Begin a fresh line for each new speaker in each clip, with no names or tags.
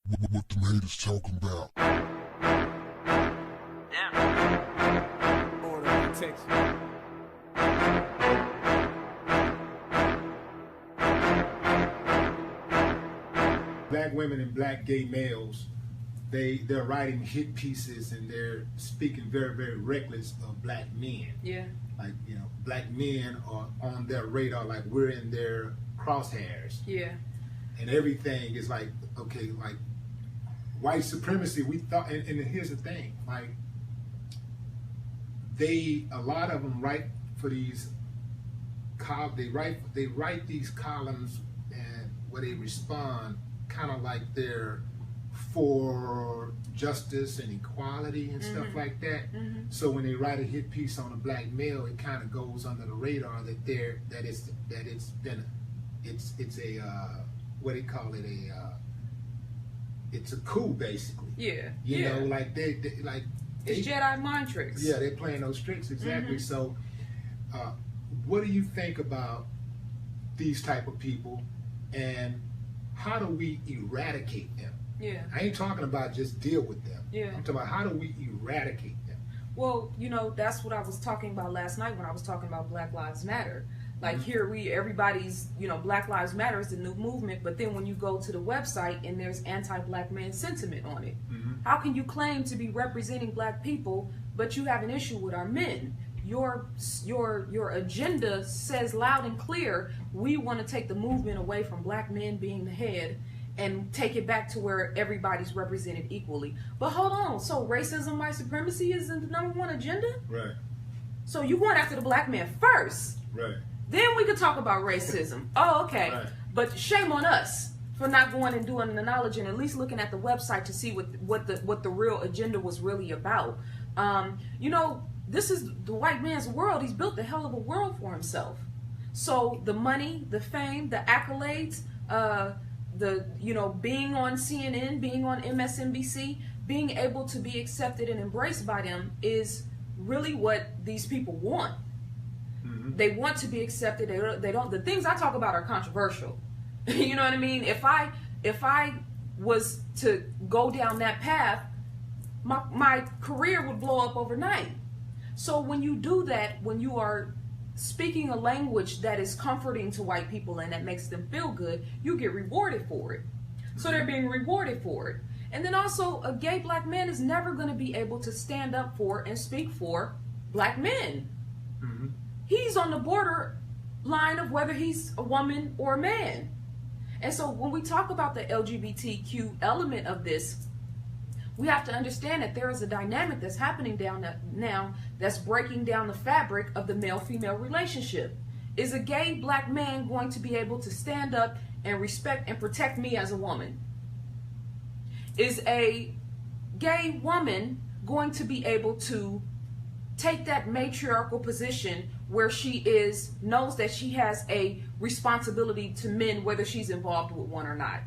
What them haters talking about?
Damn. Order and protection.
Black women and black gay males, they're writing hit pieces and they're speaking very, very reckless of black men.
Yeah.
Like, you know, black men are on their radar, like we're in their crosshairs.
Yeah.
And everything is like, okay, like white supremacy, we thought, and here's the thing, like a lot of them write for these, they write these columns and where they respond kind of like they're for justice and equality and stuff like that. So when they write a hit piece on a black male, it kind of goes under the radar that it's a what do you call it, it's a coup basically.
Yeah.
You know, like they
it's Jedi mind tricks.
Yeah, they're playing those tricks, exactly. So what do you think about these type of people, and how do we eradicate them?
Yeah.
I ain't talking about just deal with them.
Yeah.
I'm talking about how do we eradicate them?
Well, you know, that's what I was talking about last night when I was talking about Black Lives Matter. Like here everybody's, you know, Black Lives Matter is the new movement, but then when you go to the website and there's anti-black man sentiment on it, how can you claim to be representing black people, but you have an issue with our men? Your agenda says loud and clear, we want to take the movement away from black men being the head and take it back to where everybody's represented equally. But hold on, so racism, white supremacy isn't the #1 agenda?
Right.
So you going after the black man first.
Right.
Then we could talk about racism. Oh, okay.
Right.
But shame on us for not going and doing the knowledge and at least looking at the website to see what the real agenda was really about. You know, this is the white man's world. He's built a hell of a world for himself. So the money, the fame, the accolades, being on CNN, being on MSNBC, being able to be accepted and embraced by them is really what these people want. They want to be accepted. They don't. The things I talk about are controversial. You know what I mean? If I was to go down that path, my career would blow up overnight. So when you do that, when you are speaking a language that is comforting to white people and that makes them feel good, you get rewarded for it. So they're being rewarded for it. And then also, a gay black man is never going to be able to stand up for and speak for black men. He's on the border line of whether he's a woman or a man. And so when we talk about the LGBTQ element of this, we have to understand that there is a dynamic that's happening now that's breaking down the fabric of the male-female relationship. Is a gay black man going to be able to stand up and respect and protect me as a woman? Is a gay woman going to be able to take that matriarchal position where she knows that she has a responsibility to men, whether she's involved with one or not?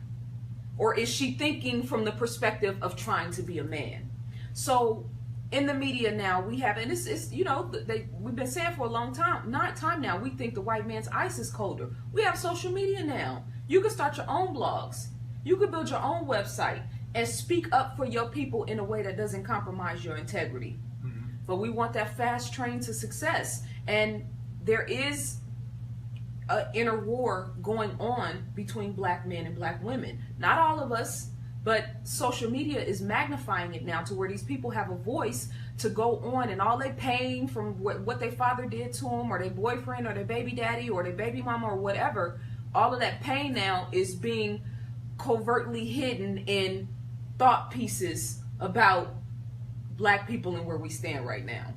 Or is she thinking from the perspective of trying to be a man? So in the media now, we have, and it's you know, we've been saying for a long time now, we think the white man's ice is colder. We have social media now. You can start your own blogs. You can build your own website and speak up for your people in a way that doesn't compromise your integrity. But we want that fast train to success. And there is an inner war going on between black men and black women. Not all of us, but social media is magnifying it now to where these people have a voice to go on, and all they pain from what their father did to them, or their boyfriend, or their baby daddy, or their baby mama, or whatever, all of that pain now is being covertly hidden in thought pieces about black people and where we stand right now.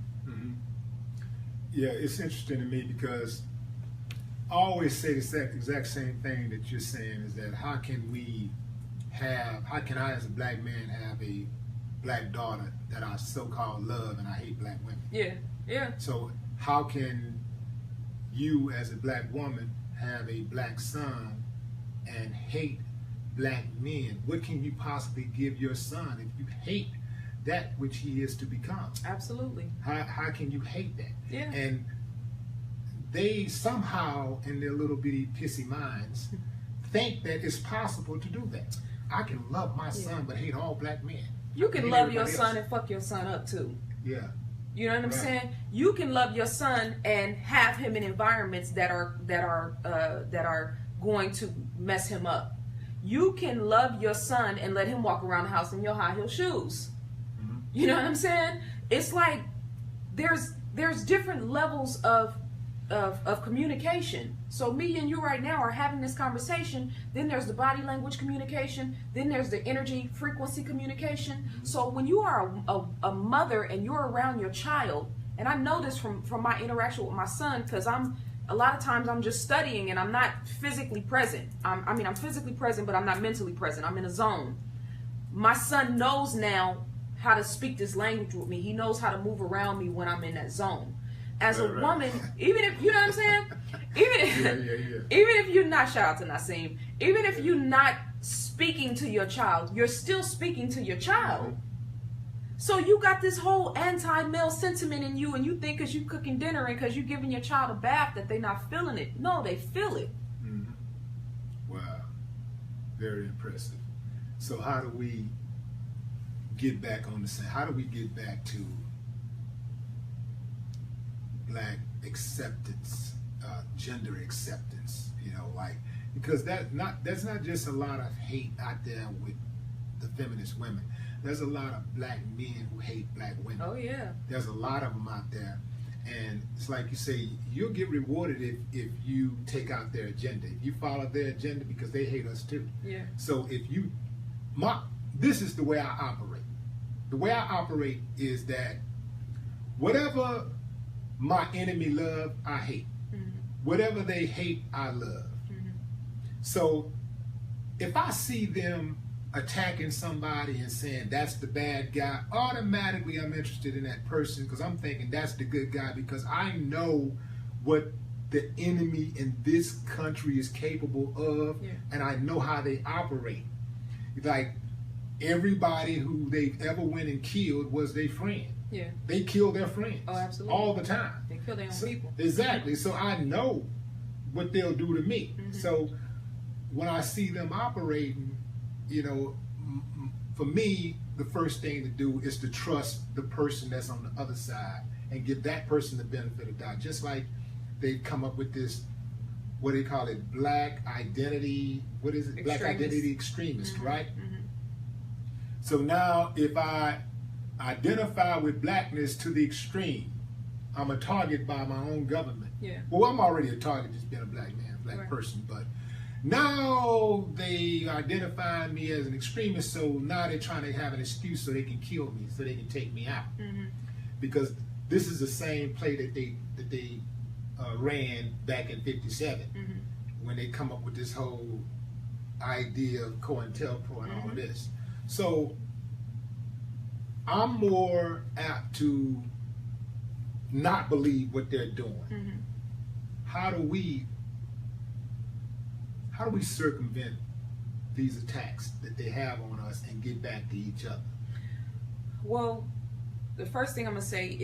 Yeah, it's interesting to me because I always say the exact same thing that you're saying, is that how can I as a black man have a black daughter that I so-called love and I hate black women?
Yeah.
So how can you as a black woman have a black son and hate black men? What can you possibly give your son if you hate that which he is to become?
Absolutely.
How can you hate that?
Yeah.
And they somehow, in their little bitty pissy minds, think that it's possible to do that. I can love my son but hate all black men.
You
I
can
hate
love your
everybody
son
else.
and fuck your son up too.
Yeah.
You know what I'm
Right.
saying? You can love your son and have him in environments that are going to mess him up. You can love your son and let him walk around the house in your high heel shoes.
Mhm.
You know what I'm saying? It's like there's different levels of communication. So me and you right now are having this conversation. Then there's the body language communication. Then there's the energy frequency communication. So when you are a mother and you're around your child, and I know this from my interaction with my son, because a lot of times I'm just studying and I'm not physically present. I'm physically present, but I'm not mentally present. I'm in a zone. My son knows now how to speak this language with me. He knows how to move around me when I'm in that zone. As a
Right.
woman, even if, you know what I'm saying? Even if you're not, shout out to Naseem, even if you're not speaking to your child, you're still speaking to your child. So you got this whole anti-male sentiment in you, and you think because you cooking dinner and because you giving your child a bath that they not feeling it. No, they feel it.
Mhm. Wow. Very impressive. So how do we get back on the same? How do we get back to black acceptance, gender acceptance? You know, like, because that's not just a lot of hate out there with the feminist women. There's a lot of black men who hate black women.
Oh yeah.
There's a lot of them out there, and it's like you say, you'll get rewarded if you take out their agenda, if you follow their agenda, because they hate us too.
Yeah.
So if you, this is the way I operate. The way I operate is that whatever my enemy love, I hate.
Mm-hmm.
Whatever they hate, I love.
Mm-hmm.
So if I see them attacking somebody and saying that's the bad guy, automatically I'm interested in that person, because I'm thinking that's the good guy, because I know what the enemy in this country is capable of,
Yeah.
and I know how they operate. Like, everybody who they've ever went and killed was their friend.
Yeah.
They kill their friends.
Oh, absolutely.
All the time.
They kill their own
So-
people.
Exactly. So I know what they'll do to me.
Mhm.
So when I see them operating, you know, for me, the first thing to do is to trust the person that's on the other side and give that person the benefit of the doubt. Just like they've come up with this, what do they call it, black identity, what is it? Black
Extremist.
identity extremist,
Mhm.
right?
Mhm.
So now if I identify with blackness to the extreme, I'm a target by my own government.
Yeah.
Well, I'm already a target just being a black man, black
Right.
person, but now they identify me as an extremist, so now they're trying to have an excuse so they can kill me, so they can take me out.
Mhm.
Because this is the same play that they ran back in '57
Mhm.
when they come up with this whole idea of COINTELPRO and all of this. So I'm more apt to not believe what they're doing.
Mhm.
How do we circumvent these attacks that they have on us and get back to each other?
Well, the first thing I'm gonna say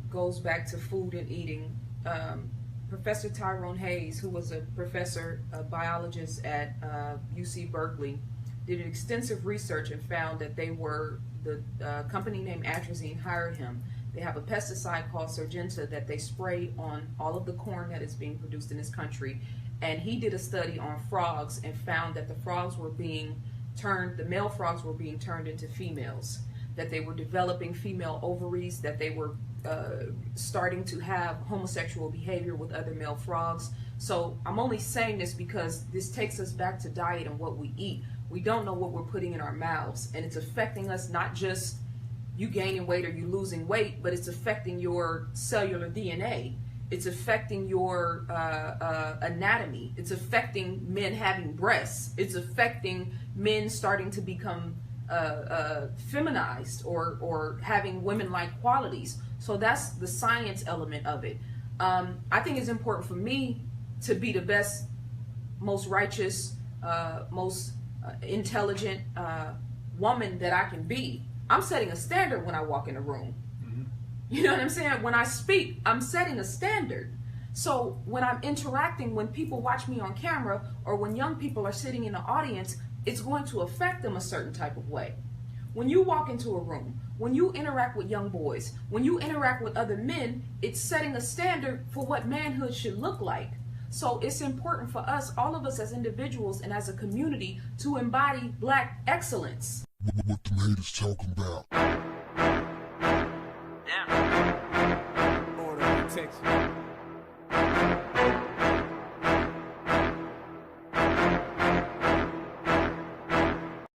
goes back to food and eating. Professor Tyrone Hayes, who was a professor, a biologist at UC Berkeley, did an extensive research and found that the company named Atrazine hired him. They have a pesticide called Syngenta that they spray on all of the corn that is being produced in this country. And he did a study on frogs and found that the male frogs were being turned into females, that they were developing female ovaries, that they were starting to have homosexual behavior with other male frogs. So I'm only saying this because this takes us back to diet and what we eat. We don't know what we're putting in our mouths, and it's affecting us, not just you gaining weight or you losing weight, but it's affecting your cellular DNA. It's affecting your anatomy. It's affecting men having breasts. It's affecting men starting to become feminized or having women-like qualities. So that's the science element of it. I think it's important for me to be the best, most righteous, most intelligent woman that I can be. I'm setting a standard when I walk in a room. You know what I'm saying? When I speak, I'm setting a standard. So when I'm interacting, when people watch me on camera, or when young people are sitting in the audience, it's going to affect them a certain type of way. When you walk into a room, when you interact with young boys, when you interact with other men, it's setting a standard for what manhood should look like. So it's important for us, all of us as individuals and as a community, to embody Black excellence.
What the haters talking about?
Order and protection.